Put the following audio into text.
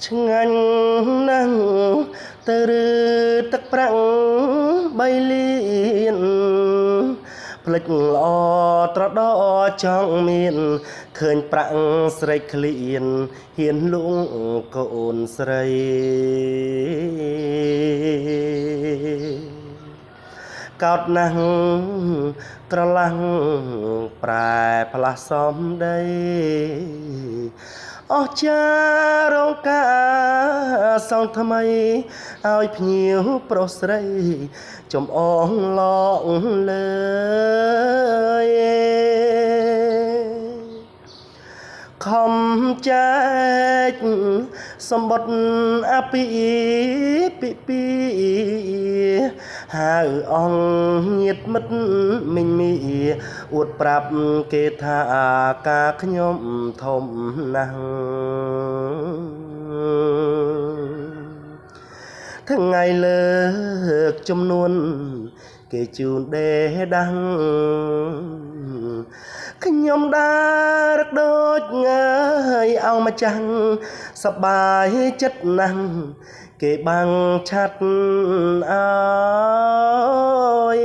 ឆ្ងាញ់ណាស់ទៅឬទឹកប្រាំងបីលៀនផ្លិចល្អត្រដោចង់មានឃើញប្រាក់ស្រេកឃ្លានហ៊ានលងកូនស្រីកោតណាស់ត្រឡាំងប្រែផ្លាស់សំដីអស់ចារងការសងថ្មីឲ្យភ្ញៀវប្រុសស្រីចំអងឡងលើខំចែកសម្បត្តិអភិពីហៅអង្គញាតិមិត្តមិញមីអួតប្រាប់គេថាការខ្ញុំធំណាស់ថ្ងៃលើកចំនួនគេជូនដេដាំងខ្ញុំដើររកដូចងាយអង្គម្ចាស់សប្បាយចិត្តណាស់គេបាំងឆាត់អើយ